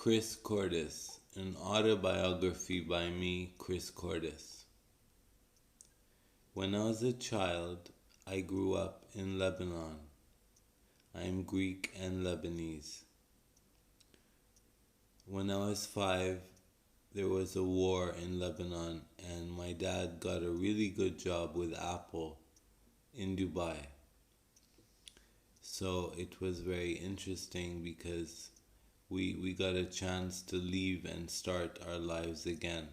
Kris Kourtis, an autobiography by me, Kris Kourtis. When I was a child, I grew up in Lebanon. I am Greek and Lebanese. When I was 5, there was a war in Lebanon, and my dad got a really good job with Apple in Dubai. So it was very interesting because we got a chance to leave and start our lives again.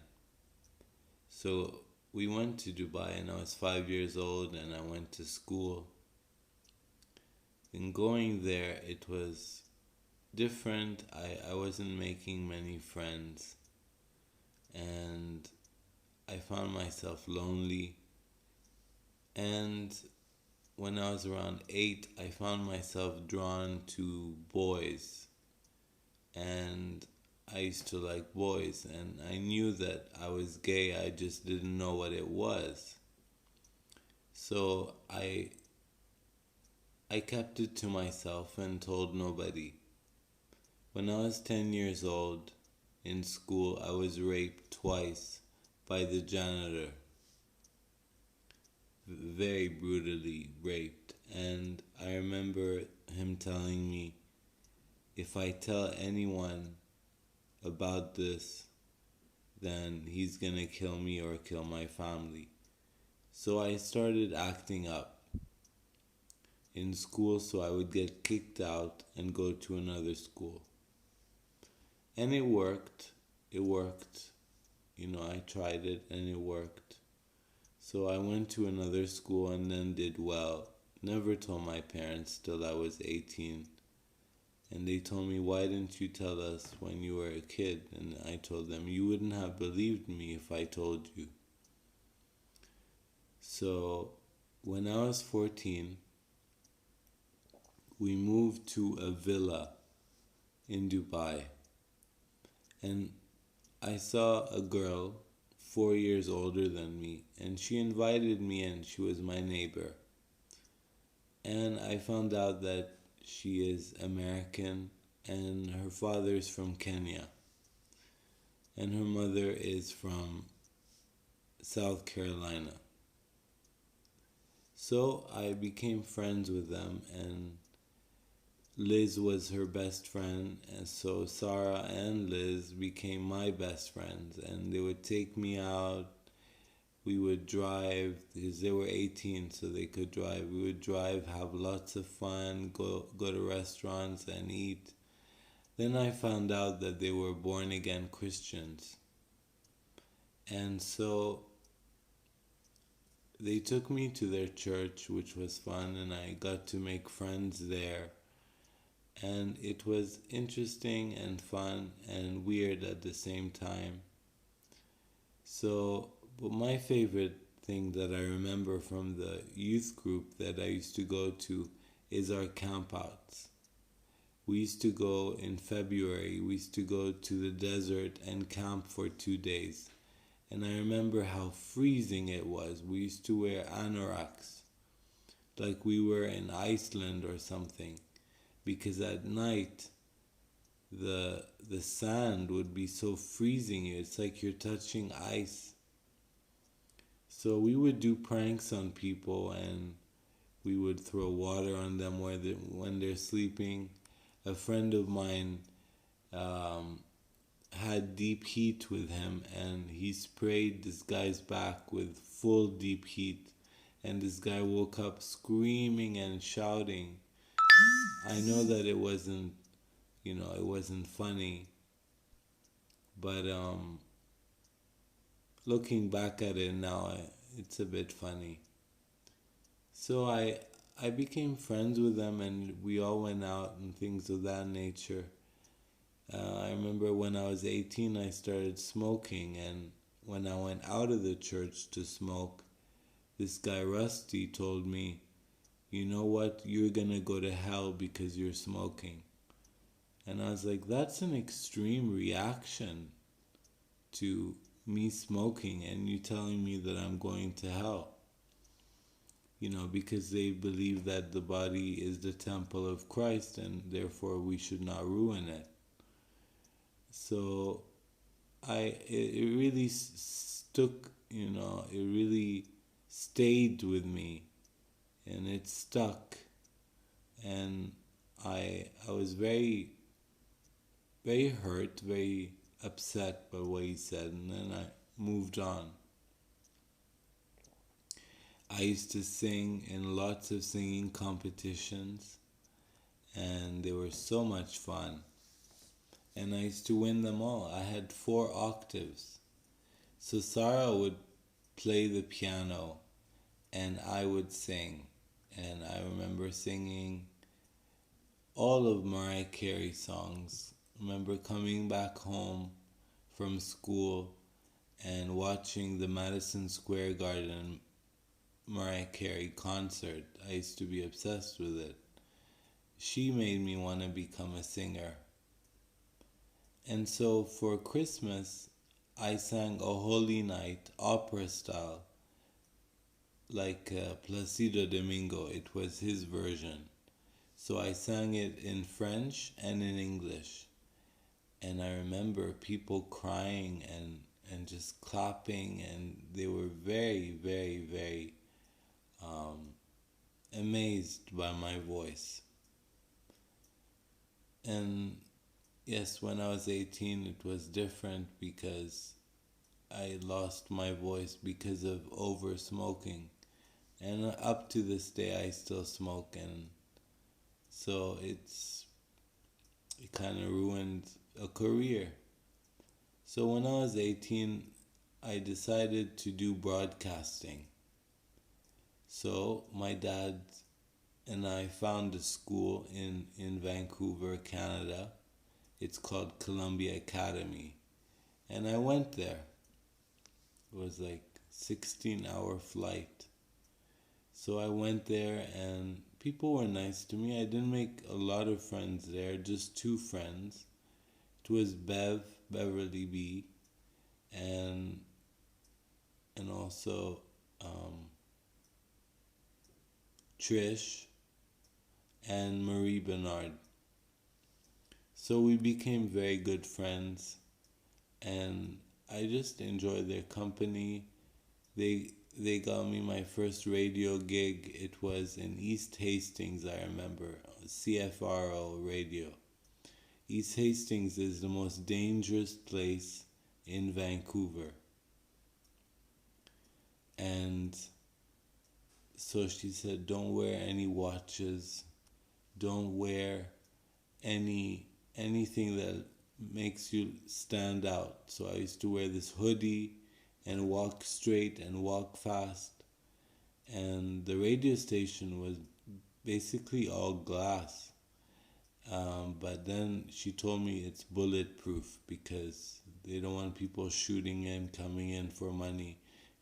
So we went to Dubai, and I was 5 years old, and I went to school. And going there, it was different. I wasn't making many friends, and I found myself lonely. And when I was around 8, I found myself drawn to boys, and I used to like boys, and I knew that I was gay, I just didn't know what it was. So I kept it to myself and told nobody. When I was 10 years old, in school, I was raped twice by the janitor. Very brutally raped. And I remember him telling me, if I tell anyone about this, then he's gonna kill me or kill my family. So I started acting up in school, so I would get kicked out and go to another school. And it worked. It worked. I tried it and it worked. So I went to another school and then did well. Never told my parents till I was 18. And they told me, why didn't you tell us when you were a kid? And I told them, you wouldn't have believed me if I told you. So when I was 14, we moved to a villa in Dubai. And I saw a girl 4 years older than me, and she invited me in. She was my neighbor. And I found out that she is American, and her father is from Kenya, and her mother is from South Carolina. So I became friends with them, and Liz was her best friend, and so Sarah and Liz became my best friends, and they would take me out. We would drive, because they were 18, so they could drive. We would drive, have lots of fun, go to restaurants and eat. Then I found out that they were born-again Christians. And so they took me to their church, which was fun, and I got to make friends there. And it was interesting and fun and weird at the same time. But my favorite thing that I remember from the youth group that I used to go to is our campouts. We used to go in February. We used to go to the desert and camp for 2 days. And I remember how freezing it was. We used to wear anoraks, like we were in Iceland or something. Because at night, the sand would be so freezing. It's like you're touching ice. So we would do pranks on people, and we would throw water on them when they're sleeping. A friend of mine had deep heat with him, and he sprayed this guy's back with full deep heat, and this guy woke up screaming and shouting. I know that it wasn't funny, but looking back at it now, it's a bit funny. So I became friends with them, and we all went out and things of that nature. I remember when I was 18, I started smoking, and when I went out of the church to smoke, this guy Rusty told me, you know what, you're gonna go to hell because you're smoking. And I was like, that's an extreme reaction to me smoking and you telling me that I'm going to hell. Because they believe that the body is the temple of Christ and therefore we should not ruin it. So it really stuck, it really stayed with me, and it stuck. And I was very, very hurt, very upset by what he said, and then I moved on. I used to sing in lots of singing competitions, and they were so much fun. And I used to win them all. I had 4 octaves. So Sarah would play the piano, and I would sing. And I remember singing all of Mariah Carey songs. I remember coming back home from school and watching the Madison Square Garden Mariah Carey concert. I used to be obsessed with it. She made me want to become a singer. And so for Christmas, I sang a Holy Night opera style, like Placido Domingo. It was his version. So I sang it in French and in English. And I remember people crying and just clapping, and they were very, very, very amazed by my voice. And yes, when I was 18, it was different because I lost my voice because of over smoking. And up to this day, I still smoke, and so it kind of ruined a career. So when I was 18, I decided to do broadcasting. So my dad and I found a school in Vancouver, Canada. It's called Columbia Academy. And I went there. It was like 16-hour flight. So I went there, and people were nice to me. I didn't make a lot of friends there, just 2 friends. It was Beverly B, and also Trish and Marie Bernard. So we became very good friends, and I just enjoyed their company. They got me my first radio gig. It was in East Hastings, I remember, CFRO radio. East Hastings is the most dangerous place in Vancouver. And so she said, don't wear any watches, don't wear anything that makes you stand out. So I used to wear this hoodie and walk straight and walk fast. And the radio station was basically all glass. But then she told me it's bulletproof because they don't want people shooting in, coming in for money,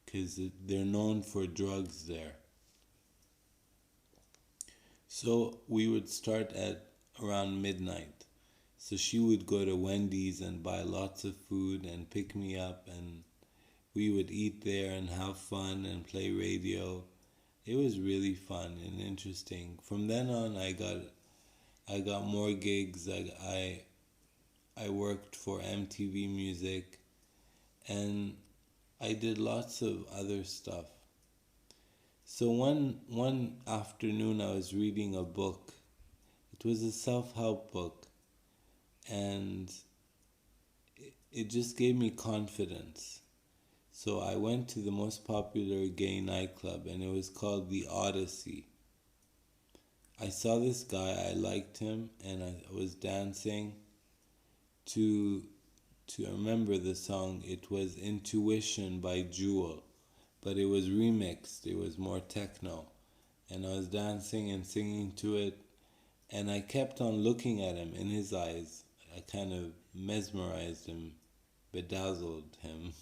because they're known for drugs there. So we would start at around midnight. So she would go to Wendy's and buy lots of food and pick me up, and we would eat there and have fun and play radio. It was really fun and interesting. From then on, I got more gigs. I worked for MTV Music, and I did lots of other stuff. So one afternoon, I was reading a book. It was a self-help book, and it just gave me confidence. So I went to the most popular gay nightclub, and it was called the Odyssey. I saw this guy, I liked him, and I was dancing to remember the song. It was Intuition by Jewel, but it was remixed. It was more techno. And I was dancing and singing to it, and I kept on looking at him in his eyes. I kind of mesmerized him, bedazzled him.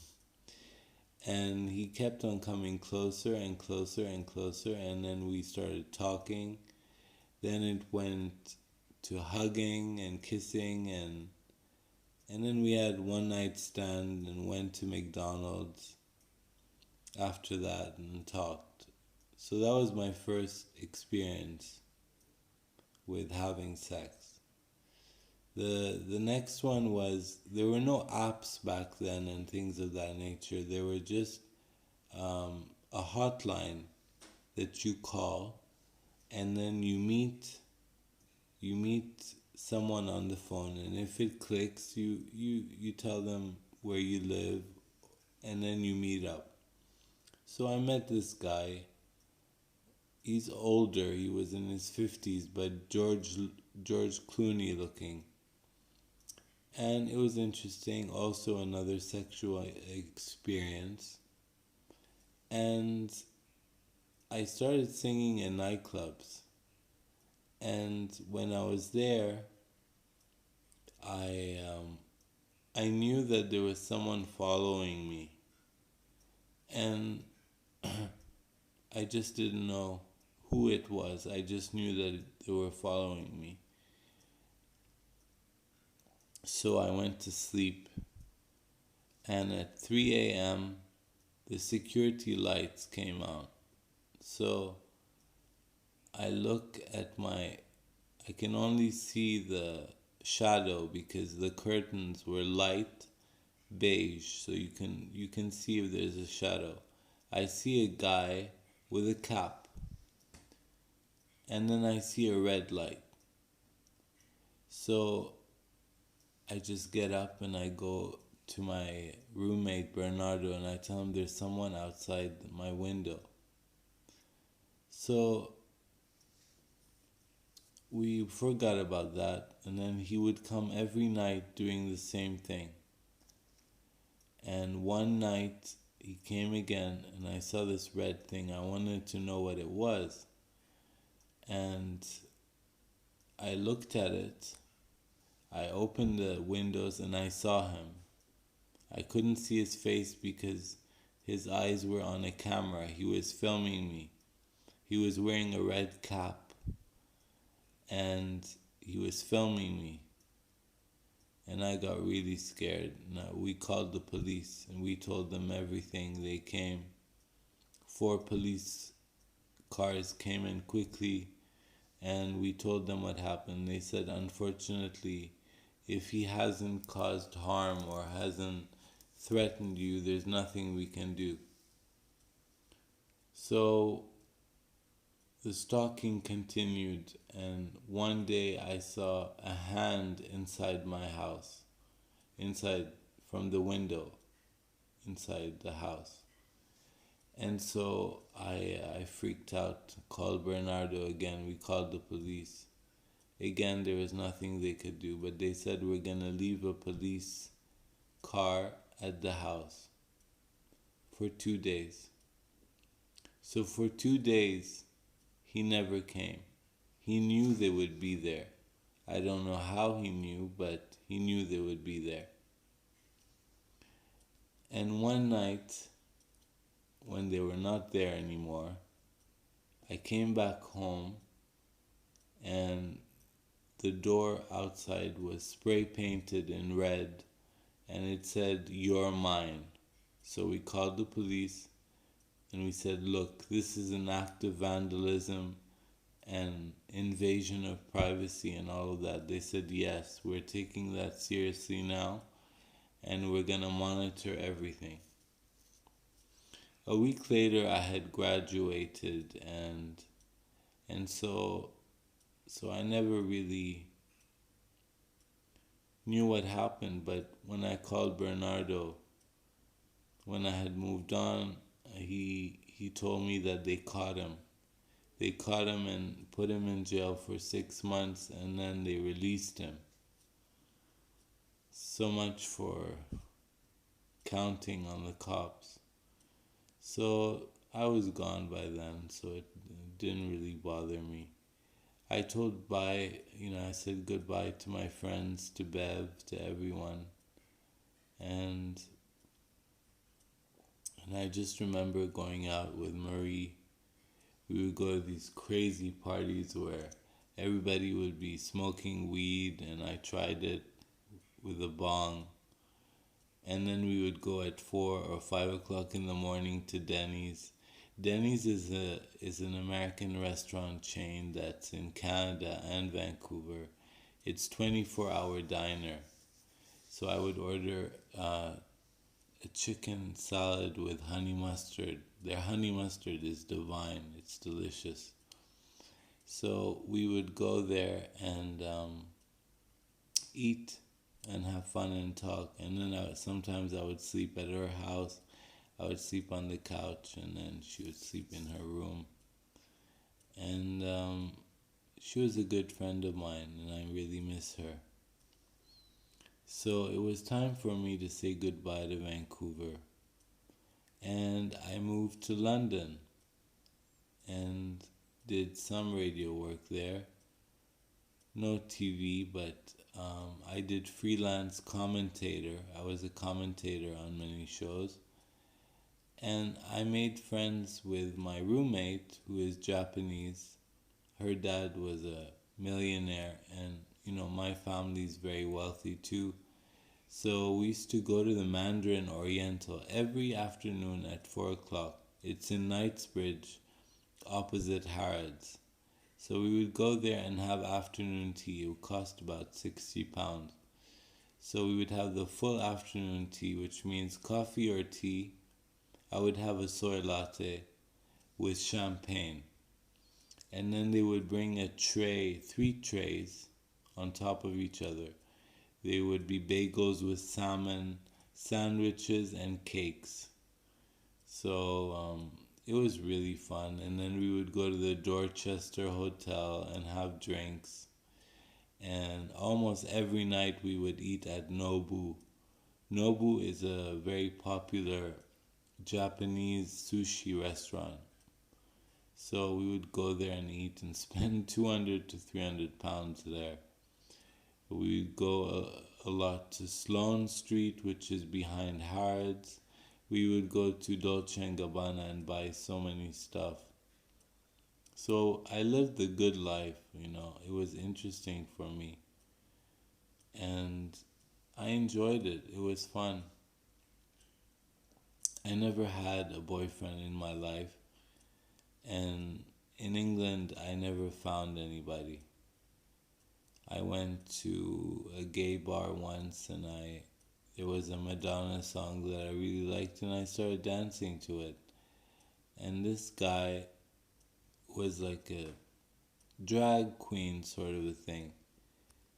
And he kept on coming closer and closer and closer, and then we started talking. Then it went to hugging and kissing, and then we had one night stand and went to McDonald's after that and talked. So that was my first experience with having sex. The next one was, there were no apps back then and things of that nature. There were just a hotline that you call, and then you meet someone on the phone, and if it clicks, you tell them where you live, and then you meet up. So I met this guy. He's older. He was in his 50s, but George Clooney looking. And it was interesting. Also another sexual experience. And I started singing in nightclubs. And when I was there, I I knew that there was someone following me, and I just didn't know who it was. I just knew that they were following me. So I went to sleep, and at 3 a.m., the security lights came out. So I look at I can only see the shadow because the curtains were light beige, so you can see if there's a shadow. I see a guy with a cap, and then I see a red light. So I just get up and I go to my roommate Bernardo and I tell him there's someone outside my window. So we forgot about that, and then he would come every night doing the same thing. And one night he came again and I saw this red thing. I wanted to know what it was. And I looked at it. I opened the windows and I saw him. I couldn't see his face because his eyes were on a camera. He was filming me. He was wearing a red cap and he was filming me. And I got really scared. Now, we called the police and we told them everything. They came. 4 police cars came in quickly and we told them what happened. They said, unfortunately, if he hasn't caused harm or hasn't threatened you, there's nothing we can do. So the stalking continued, and one day I saw a hand inside my house, inside from the window, inside the house. And so I freaked out, called Bernardo again. We called the police. Again, there was nothing they could do, but they said we're going to leave a police car at the house for 2 days. So for 2 days, he never came. He knew they would be there. I don't know how he knew, but he knew they would be there. And one night, when they were not there anymore, I came back home and the door outside was spray painted in red and it said, "You're mine." So we called the police and we said, look, this is an act of vandalism and invasion of privacy and all of that. They said, yes, we're taking that seriously now and we're going to monitor everything. A week later, I had graduated and so I never really knew what happened, but when I called Bernardo, when I had moved on, he told me that they caught him. They caught him and put him in jail for 6 months and then they released him. So much for counting on the cops. So I was gone by then, so it didn't really bother me. I told bye, I said goodbye to my friends, to Bev, to everyone. And I just remember going out with Marie. We would go to these crazy parties where everybody would be smoking weed, and I tried it with a bong. And then we would go at 4 or 5 o'clock in the morning to Denny's. Denny's is an American restaurant chain that's in Canada and Vancouver. It's 24-hour diner. So I would order a chicken salad with honey mustard. Their honey mustard is divine. It's delicious. So we would go there and eat and have fun and talk. And then sometimes I would sleep at her house. I would sleep on the couch, and then she would sleep in her room. And she was a good friend of mine, and I really miss her. So it was time for me to say goodbye to Vancouver. And I moved to London and did some radio work there. No TV, but I did freelance commentator. I was a commentator on many shows. And I made friends with my roommate, who is Japanese. Her dad was a millionaire, and my family's very wealthy too. So we used to go to the Mandarin Oriental every afternoon at 4 o'clock. It's in Knightsbridge, opposite Harrods. So we would go there and have afternoon tea. It would cost about £60. So we would have the full afternoon tea, which means coffee or tea. I would have a soy latte with champagne. And then they would bring a tray, 3 trays on top of each other. They would be bagels with salmon, sandwiches, and cakes. So it was really fun. And then we would go to the Dorchester Hotel and have drinks. And almost every night we would eat at Nobu. Nobu is a very popular Japanese sushi restaurant. So we would go there and eat and spend 200 to 300 pounds there. We would go a lot to Sloane Street, which is behind Harrods. We would go to Dolce & Gabbana and buy so many stuff. So I lived the good life, It was interesting for me. And I enjoyed it. It was fun. I never had a boyfriend in my life. And in England, I never found anybody. I went to a gay bar once, and there was a Madonna song that I really liked, and I started dancing to it. And this guy was like a drag queen sort of a thing.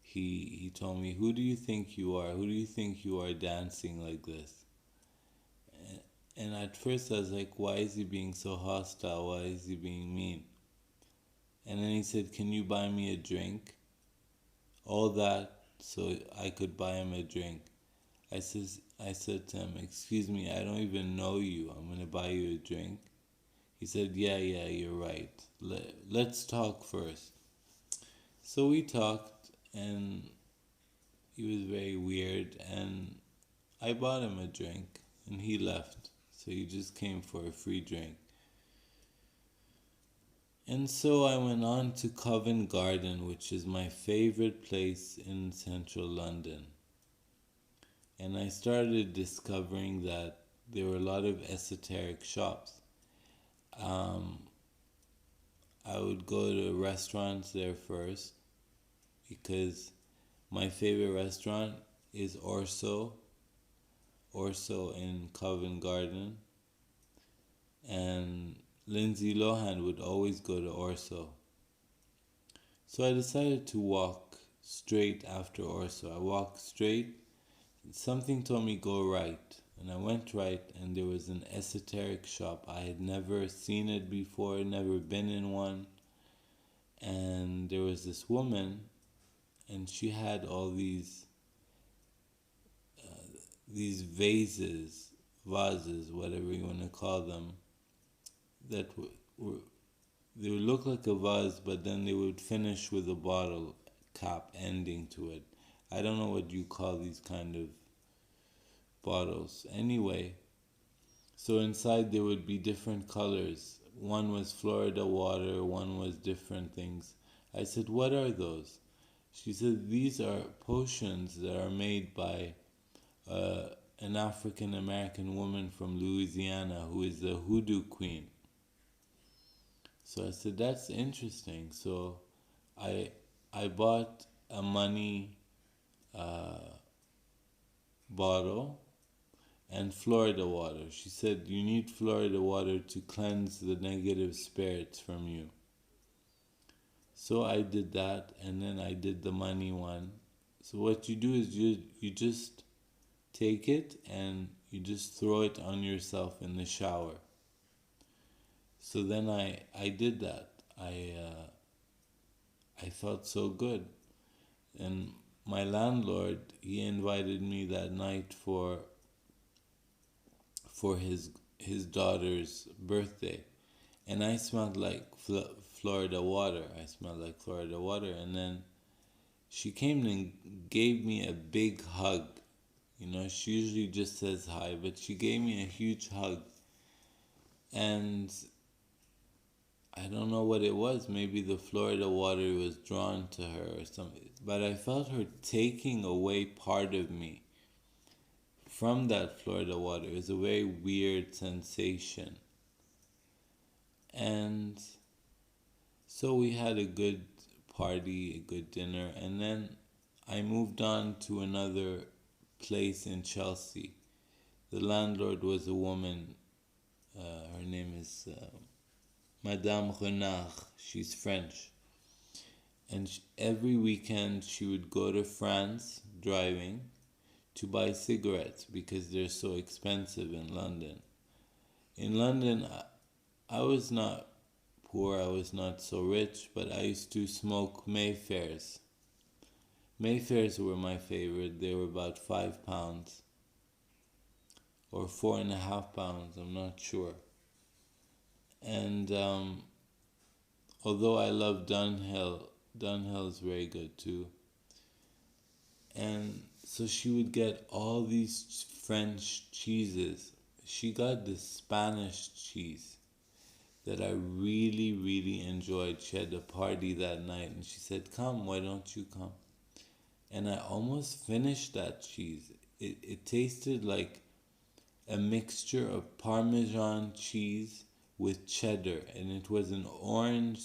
He told me, "Who do you think you are? Who do you think you are dancing like this?" And at first I was like, why is he being so hostile? Why is he being mean? And then he said, "Can you buy me a drink?" All that so I could buy him a drink. I said to him, "Excuse me, I don't even know you. I'm going to buy you a drink." He said, yeah, you're right. Let's talk first. So we talked, and he was very weird, and I bought him a drink, and he left. So he just came for a free drink. And so I went on to Covent Garden, which is my favorite place in central London. And I started discovering that there were a lot of esoteric shops. I would go to restaurants there first, because my favorite restaurant is Orso in Covent Garden. And Lindsay Lohan would always go to Orso. So I decided to walk straight after Orso. I walked straight. Something told me go right. And I went right, and there was an esoteric shop. I had never seen it before, never been in one. And there was this woman, and she had all these vases, whatever you want to call them, that they would look like a vase, but then they would finish with a bottle cap ending to it. I don't know what you call these kind of bottles. Anyway, so inside there would be different colors. One was Florida water, one was different things. I said, "What are those?" She said, "These are potions that are made by an African American woman from Louisiana who is the hoodoo queen." So I said, "That's interesting." So I bought a money bottle and Florida water. She said, you need Florida water to cleanse the negative spirits from you. So I did that, and then I did the money one. So what you do is you just take it and you just throw it on yourself in the shower. So then I did that. I felt so good. And my landlord, he invited me that night for his daughter's birthday, and I smelled like Florida water. I smelled like Florida water, and then she came and gave me a big hug. You know, she usually just says hi, but she gave me a huge hug, and I don't know what it was. Maybe the Florida water was drawn to her or something. But I felt her taking away part of me from that Florida water. It was a very weird sensation. And so we had a good party, a good dinner. And then I moved on to another place in Chelsea. The landlord was a woman. Her name is Madame Renard. She's French. And every weekend she would go to France driving to buy cigarettes because they're so expensive in London. In London, I was not poor, I was not so rich, but I used to smoke Mayfairs. Mayfairs were my favorite. They were about £5 or £4.5, I'm not sure. And although I love Dunhill is very good too. And so she would get all these French cheeses. She got this Spanish cheese that I really, really enjoyed. She had a party that night and she said, come, why don't you come? And I almost finished that cheese. It tasted like a mixture of Parmesan cheese with cheddar, and it was an orange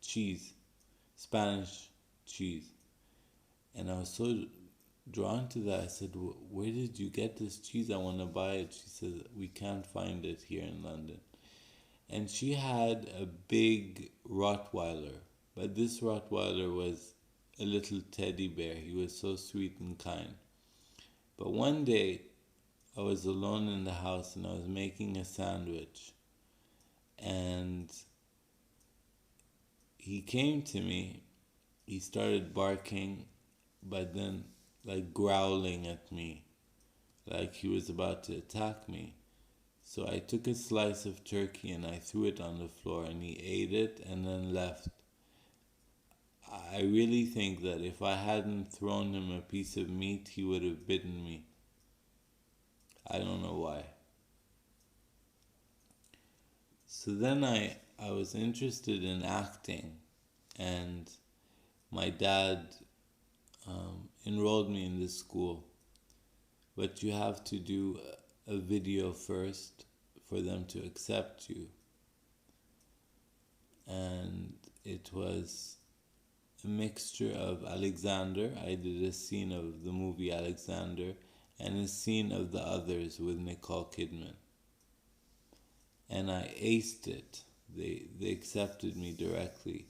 cheese, Spanish cheese. And I was so drawn to that. I said, where did you get this cheese? I want to buy it. She said, we can't find it here in London. And she had a big Rottweiler, but this Rottweiler was a little teddy bear. He was so sweet and kind. But one day, I was alone in the house and I was making a sandwich. And he came to me. He started barking, but then like growling at me, like he was about to attack me. So I took a slice of turkey and I threw it on the floor, and he ate it and then left. I really think that if I hadn't thrown him a piece of meat, he would have bitten me. I don't know why. So then I was interested in acting, and my dad enrolled me in this school. But you have to do a video first for them to accept you. And it was a mixture of Alexander. I did a scene of the movie Alexander and a scene of The Others with Nicole Kidman. And I aced it. They accepted me directly.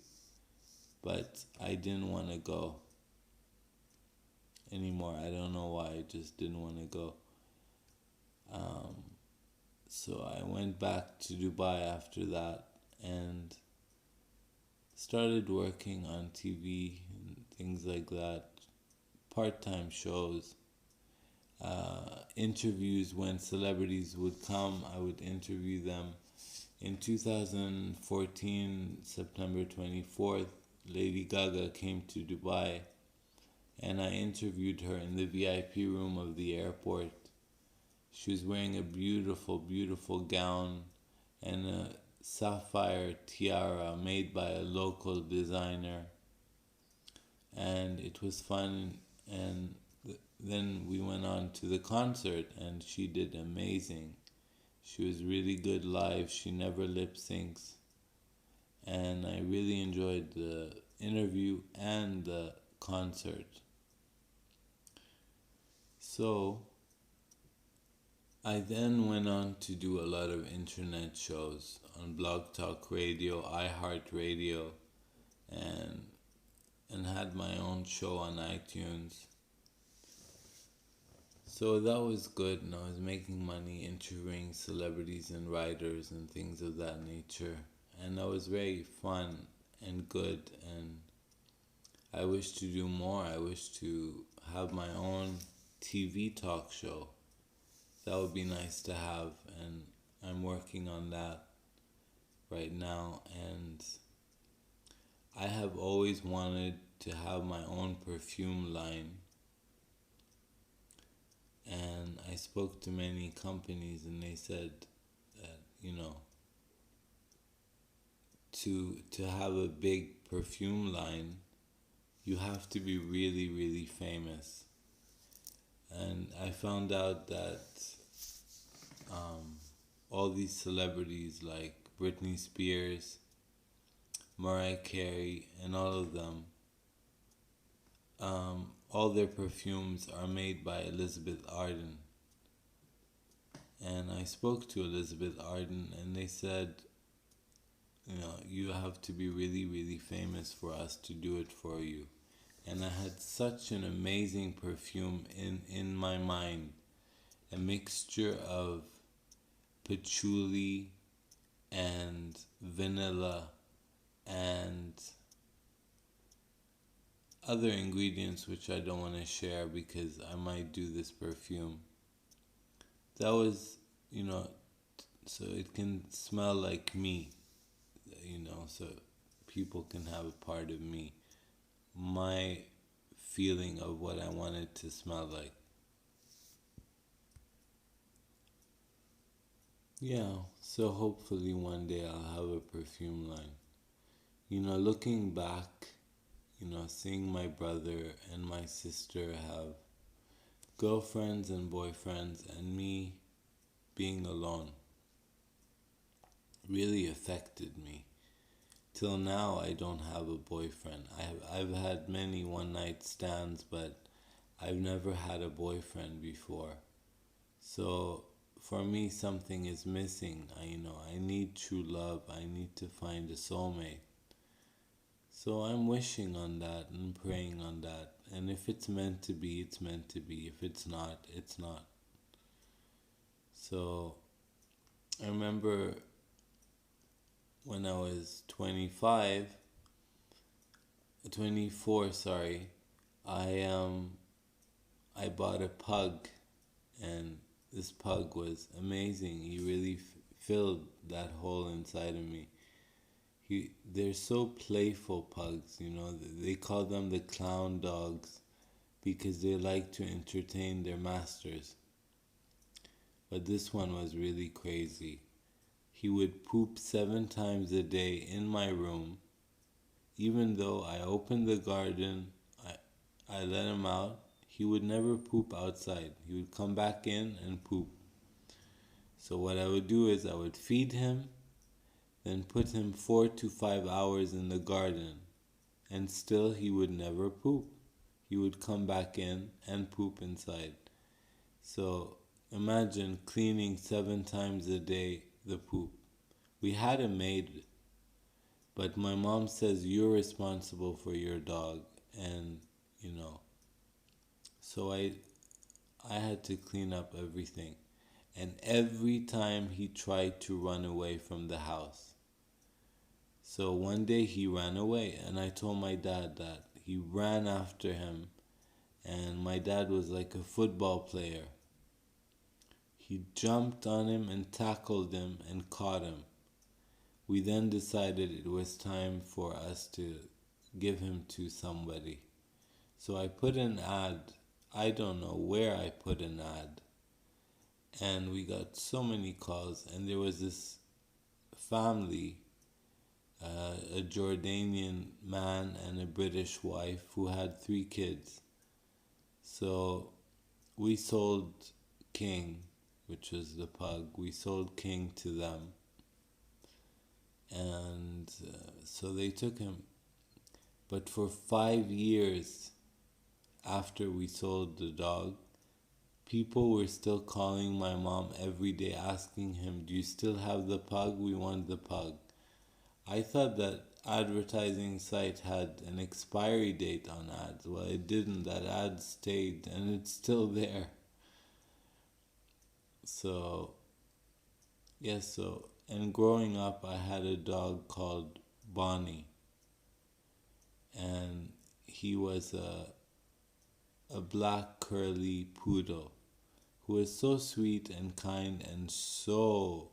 But I didn't want to go anymore. I don't know why. I just didn't want to go. So I went back to Dubai after that and started working on TV and things like that. Part-time shows. Interviews. When celebrities would come, I would interview them. In 2014, September 24th, Lady Gaga came to Dubai, and I interviewed her in the VIP room of the airport. She was wearing a beautiful, beautiful gown and a sapphire tiara made by a local designer. And it was fun, and then we went on to the concert, and she did amazing. She was really good live. She never lip syncs. and I really enjoyed the interview and the concert. So I then went on to do a lot of internet shows on Blog Talk Radio, iHeartRadio, and had my own show on iTunes. So that was good, and I was making money interviewing celebrities and writers and things of that nature. And that was very fun and good, and I wish to do more. I wish to have my own TV talk show. That would be nice to have, and I'm working on that right now. And I have always wanted to have my own perfume line. And I spoke to many companies, and they said that, to have a big perfume line, you have to be really, really famous. And I found out that all these celebrities like Britney Spears, Mariah Carey, and all of them, all their perfumes are made by Elizabeth Arden. And I spoke to Elizabeth Arden, and they said, you have to be really, really famous for us to do it for you. And I had such an amazing perfume in my mind, a mixture of patchouli and vanilla and other ingredients which I don't want to share because I might do this perfume. That was, so it can smell like me, so people can have a part of me. My feeling of what I want it to smell like. Yeah, so hopefully one day I'll have a perfume line. Looking back, seeing my brother and my sister have girlfriends and boyfriends and me being alone really affected me. Till now, I don't have a boyfriend. I've had many one night stands, but I've never had a boyfriend before. So for me, something is missing. I need true love. I need to find a soulmate. So I'm wishing on that and praying on that. And if it's meant to be, it's meant to be. If it's not, it's not. So I remember when I was 24, I bought a pug, and this pug was amazing. He really filled that hole inside of me. They're so playful, pugs, they call them the clown dogs because they like to entertain their masters. But this one was really crazy. He would poop 7 times a day in my room. Even though I opened the garden, I let him out, he would never poop outside. He would come back in and poop. So what I would do is I would feed him, then put him 4 to 5 hours in the garden, and still he would never poop. He would come back in and poop inside. So imagine cleaning 7 times a day the poop. We had a maid, but my mom says you're responsible for your dog, and so I had to clean up everything. And every time he tried to run away from the house. So one day he ran away, and I told my dad that. He ran after him, and my dad was like a football player. He jumped on him and tackled him and caught him. We then decided it was time for us to give him to somebody. So I put an ad. I don't know where I put an ad. And we got so many calls. And there was this family, a Jordanian man and a British wife who had 3 kids. So we sold King, which was the pug. We sold King to them. And so they took him. But for 5 years after we sold the dog, people were still calling my mom every day asking him, "Do you still have the pug? We want the pug." I thought that advertising site had an expiry date on ads. Well, it didn't. That ad stayed and it's still there. So, yes, and growing up, I had a dog called Bonnie, and he was a black curly poodle who was so sweet and kind, and so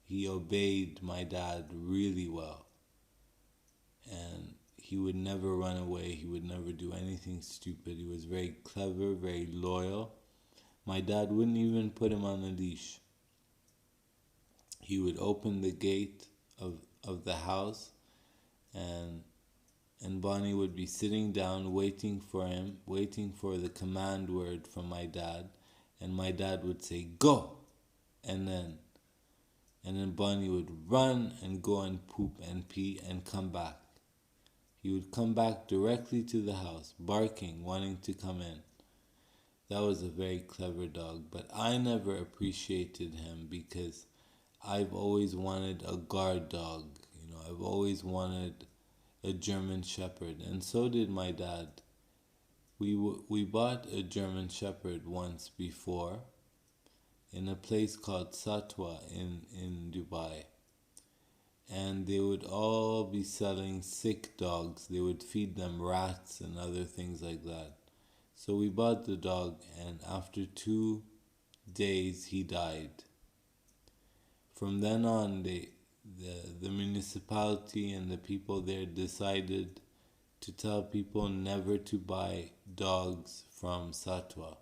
he obeyed my dad really well. And he would never run away, he would never do anything stupid. He was very clever, very loyal. My dad wouldn't even put him on a leash. He would open the gate of the house, and Bonnie would be sitting down waiting for him, waiting for the command word from my dad, and my dad would say, "Go!" And then Bonnie would run and go and poop and pee and come back. He would come back directly to the house, barking, wanting to come in. That was a very clever dog, but I never appreciated him because I've always wanted a guard dog. I've always wanted a German Shepherd, and so did my dad. We bought a German Shepherd once before in a place called Satwa in Dubai. And they would all be selling sick dogs. They would feed them rats and other things like that. So we bought the dog, and after 2 days he died. From then on, the municipality and the people there decided to tell people never to buy dogs from Satwa.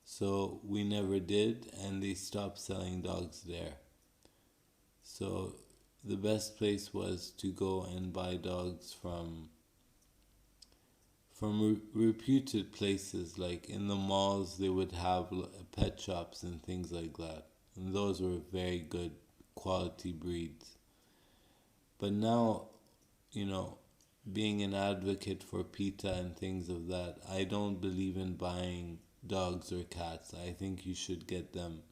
So we never did, and they stopped selling dogs there. So the best place was to go and buy dogs from reputed places. Like in the malls, they would have pet shops and things like that, and those were very good quality breeds. But now, being an advocate for PETA and things of that, I don't believe in buying dogs or cats. I think you should get them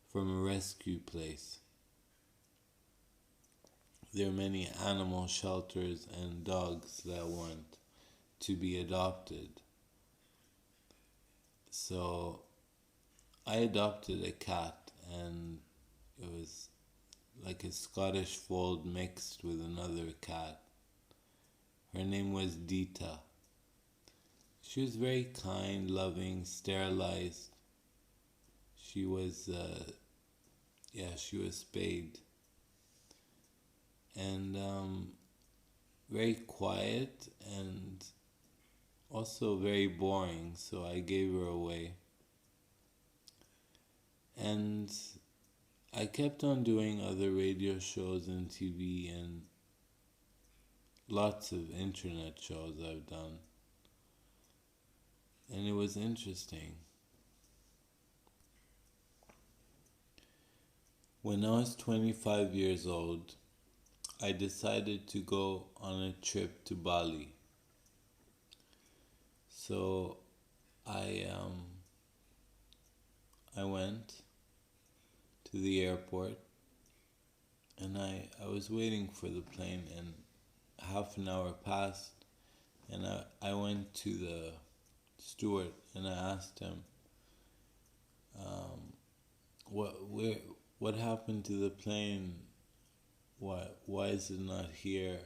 from a rescue place. There are many animal shelters and dogs that want to be adopted. So I adopted a cat, and it was like a Scottish fold mixed with another cat. Her name was Dita. She was very kind, loving, sterilized. She was, she was spayed. And very quiet and also very boring, so I gave her away. And I kept on doing other radio shows and TV and lots of internet shows I've done. And it was interesting. When I was 25 years old, I decided to go on a trip to Bali. So I went to the airport, and I was waiting for the plane, and half an hour passed, and I went to the steward and I asked him, what happened to the plane? Why is it not here?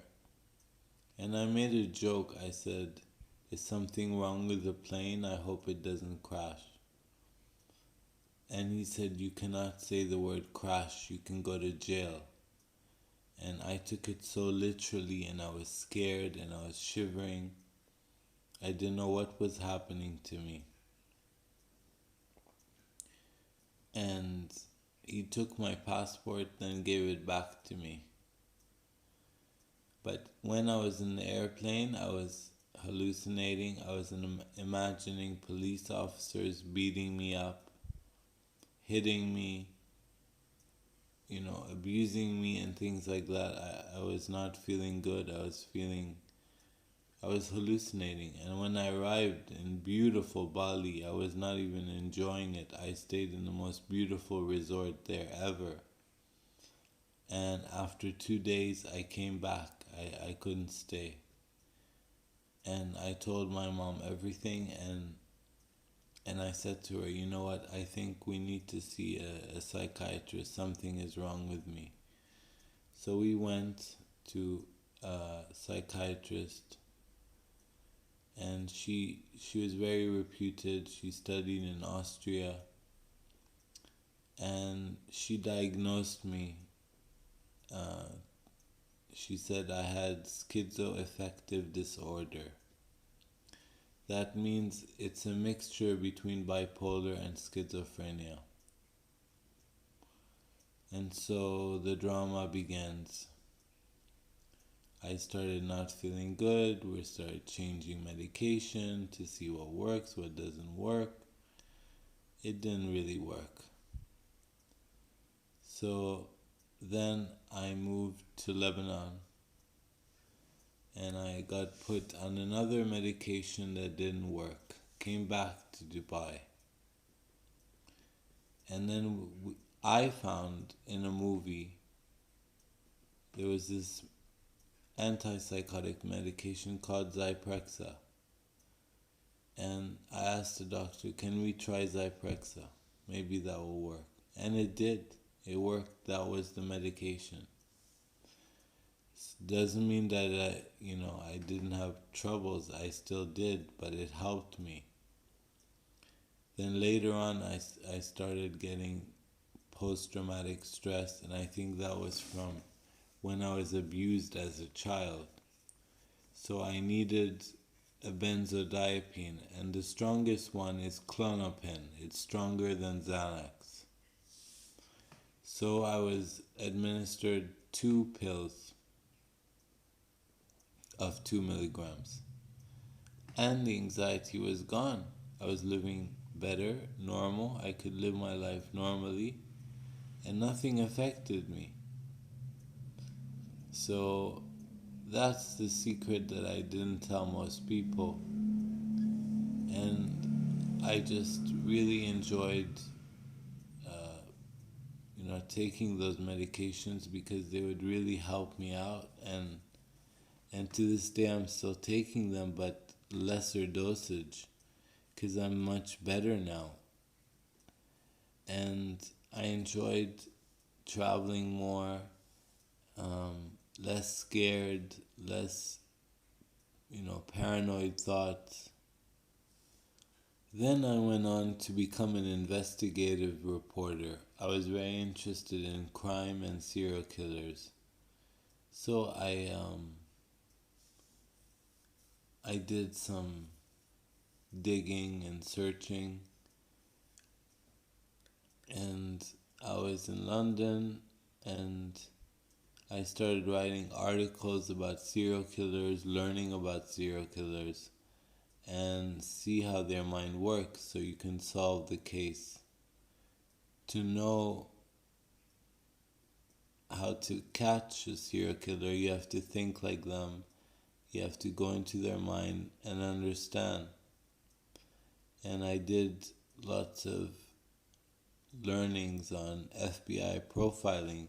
And I made a joke. I said, "Is something wrong with the plane? I hope it doesn't crash." And he said, "You cannot say the word crash, you can go to jail." And I took it so literally, and I was scared and I was shivering. I didn't know what was happening to me. And he took my passport, then gave it back to me. But when I was in the airplane, I was hallucinating. I was imagining police officers beating me up, hitting me, abusing me and things like that, I was not feeling good. I was hallucinating. And when I arrived in beautiful Bali, I was not even enjoying it. I stayed in the most beautiful resort there ever. And after 2 days, I came back. I couldn't stay. And I told my mom everything, and I said to her, you know what, I think we need to see a psychiatrist. Something is wrong with me. So we went to a psychiatrist, and she was very reputed. She studied in Austria, and she diagnosed me. Uh, she said I had schizoaffective disorder. That means it's a mixture between bipolar and schizophrenia. And so the drama begins. I started not feeling good. We started changing medication to see what works, what doesn't work. It didn't really work. So then I moved to Lebanon, and I got put on another medication that didn't work. Came back to Dubai. And then I found in a movie there was this antipsychotic medication called Zyprexa. And I asked the doctor, can we try Zyprexa? Maybe that will work. And it did. It worked. That was the medication. Doesn't mean that I didn't have troubles. I still did, but it helped me. Then later on, I started getting post-traumatic stress, and I think that was from when I was abused as a child. So I needed a benzodiazepine, and the strongest one is Klonopin. It's stronger than Xanax. So I was administered 2 pills of 2 milligrams, and the anxiety was gone. I was living better, normal. I could live my life normally, and nothing affected me. So that's the secret that I didn't tell most people. And I just really enjoyed taking those medications, because they would really help me out, and to this day I'm still taking them, but lesser dosage, because I'm much better now. And I enjoyed traveling more, less scared, less paranoid thoughts. Then I went on to become an investigative reporter. I was very interested in crime and serial killers. So I did some digging and searching, and I was in London, and I started writing articles about serial killers, learning about serial killers, and see how their mind works so you can solve the case. To know how to catch a serial killer, you have to think like them. You have to go into their mind and understand. And I did lots of learnings on FBI profiling,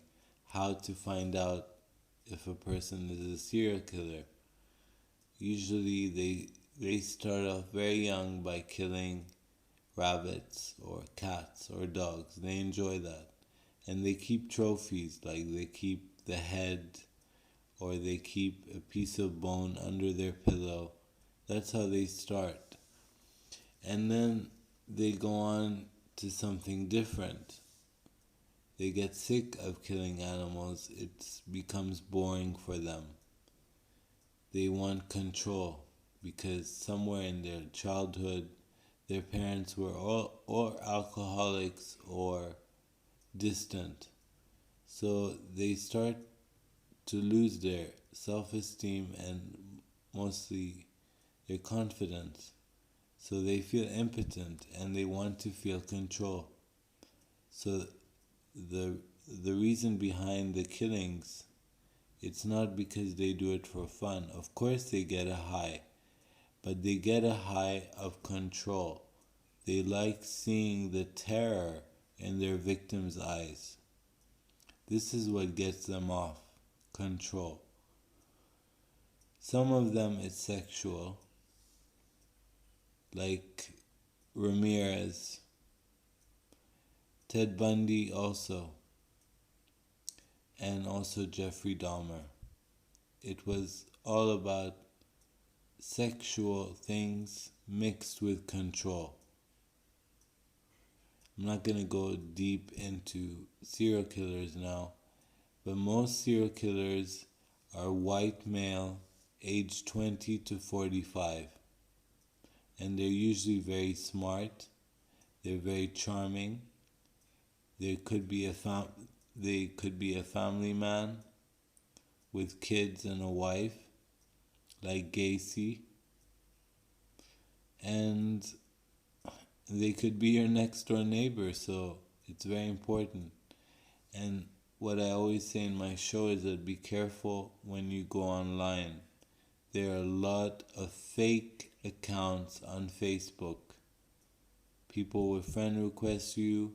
how to find out if a person is a serial killer. Usually they start off very young by killing rabbits or cats or dogs. They enjoy that. And they keep trophies, like they keep the head, or they keep a piece of bone under their pillow. That's how they start. And then they go on to something different. They get sick of killing animals. It becomes boring for them. They want control, because somewhere in their childhood their parents were or alcoholics or distant. So they start to lose their self-esteem and mostly their confidence. So they feel impotent and they want to feel control. So the the reason behind the killings, it's not because they do it for fun. Of course they get a high, but they get a high of control. They like seeing the terror in their victims' eyes. This is what gets them off control. Some of them it's sexual, like Ramirez, Ted Bundy also, and also Jeffrey Dahmer. It was all about sexual things mixed with control. I'm not going to go deep into serial killers now, but most serial killers are white male, aged 20 to 45. And they're usually very smart, they're very charming. They could be a family man with kids and a wife, like Gacy. And they could be your next door neighbor, so it's very important. And what I always say in my show is that be careful when you go online. There are a lot of fake accounts on Facebook. People will friend request you,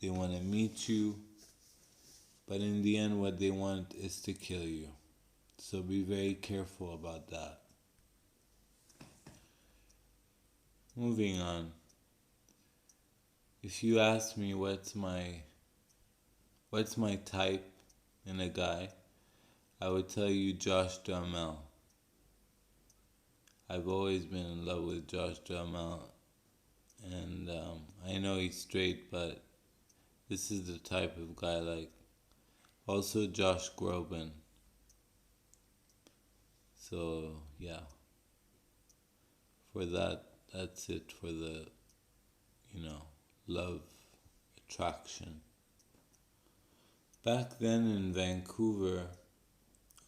they want to meet you, but in the end what they want is to kill you. So be very careful about that. Moving on. If you ask me what's my type in a guy, I would tell you Josh Duhamel. I've always been in love with Josh Duhamel, and I know he's straight, but this is the type of guy I like. Also Josh Groban. So yeah, for that's it for the, love attraction. Back then in Vancouver,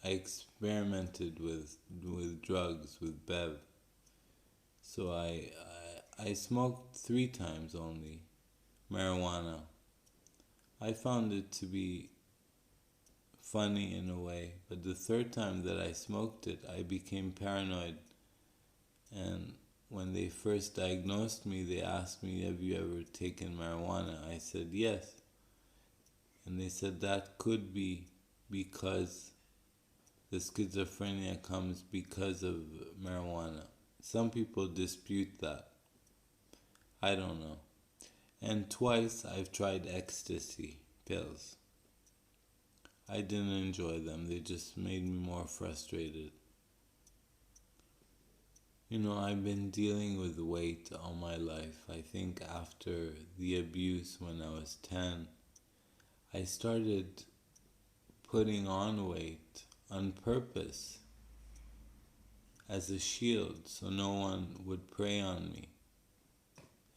I experimented with drugs, with Bev. So I smoked 3 times only marijuana. I found it to be funny in a way, but the 3rd time that I smoked it, I became paranoid. And when they first diagnosed me, they asked me, "Have you ever taken marijuana?" I said yes. And they said that could be because the schizophrenia comes because of marijuana. Some people dispute that. I don't know. And twice I've tried ecstasy pills. I didn't enjoy them. They just made me more frustrated. I've been dealing with weight all my life. I think after the abuse when I was 10, I started putting on weight on purpose as a shield so no one would prey on me.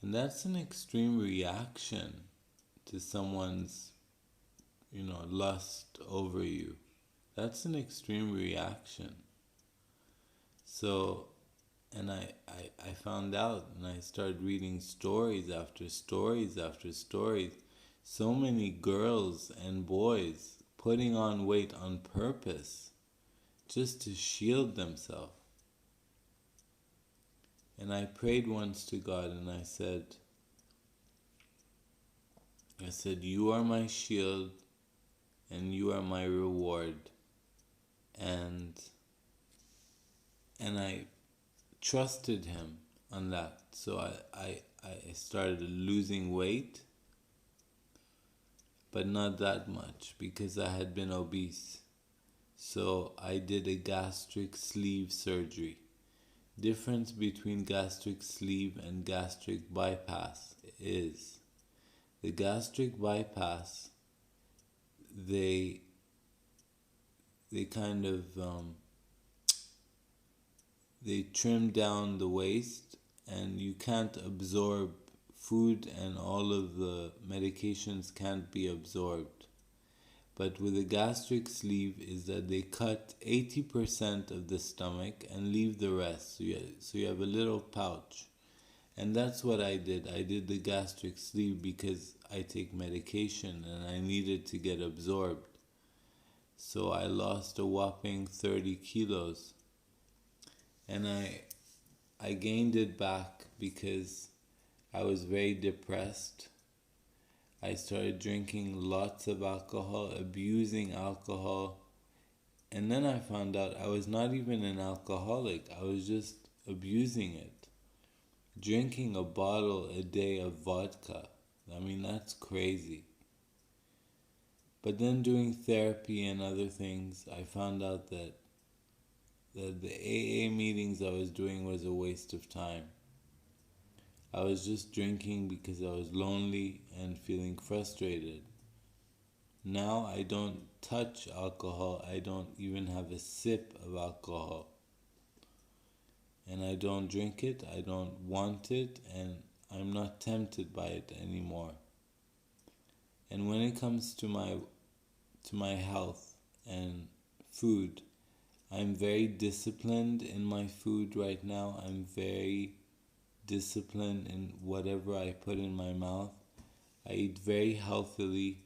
And that's an extreme reaction to someone's, lust over you. That's an extreme reaction. So, and I found out, and I started reading stories after stories after stories. So many girls and boys putting on weight on purpose just to shield themselves. And I prayed once to God and I said, "You are my shield and you are my reward." And I trusted him on that. So I started losing weight, but not that much because I had been obese. So I did a gastric sleeve surgery. Difference between gastric sleeve and gastric bypass is the gastric bypass, they kind of they trim down the waist and you can't absorb food and all of the medications can't be absorbed. But with a gastric sleeve is that they cut 80% of the stomach and leave the rest. So you have a little pouch. And that's what I did. I did the gastric sleeve because I take medication and I needed to get absorbed. So I lost a whopping 30 kilos. And I gained it back because I was very depressed. I started drinking lots of alcohol, abusing alcohol. And then I found out I was not even an alcoholic. I was just abusing it. Drinking a bottle a day of vodka. I mean, that's crazy. But then doing therapy and other things, I found out that the AA meetings I was doing was a waste of time. I was just drinking because I was lonely and feeling frustrated. Now I don't touch alcohol. I don't even have a sip of alcohol. And I don't drink it. I don't want it. And I'm not tempted by it anymore. And when it comes to my health and food, I'm very disciplined in my food right now. I'm very disciplined in whatever I put in my mouth. I eat very healthily.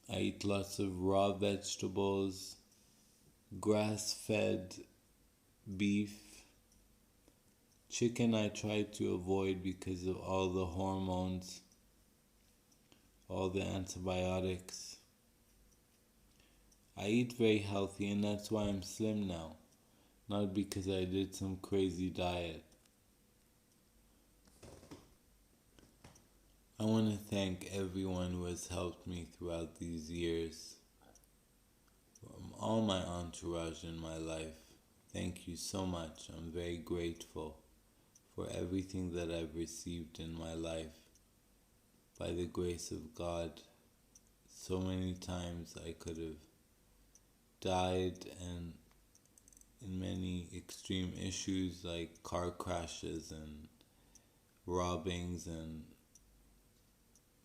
I eat lots of raw vegetables, grass-fed beef. Chicken I try to avoid because of all the hormones, all the antibiotics. I eat very healthy, and that's why I'm slim now. Not because I did some crazy diet. I want to thank everyone who has helped me throughout these years. From all my entourage in my life. Thank you so much. I'm very grateful for everything that I've received in my life. By the grace of God, so many times I could have died, and in many extreme issues like car crashes and robbings and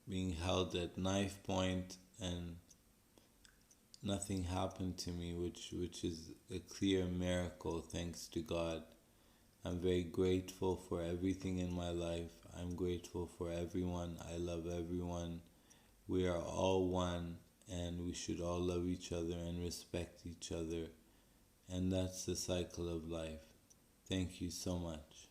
being held at knife point, and nothing happened to me, which is a clear miracle, thanks to God. I'm very grateful for everything in my life. I'm grateful for everyone. I love everyone. We are all one, and we should all love each other and respect each other. And that's the cycle of life. Thank you so much.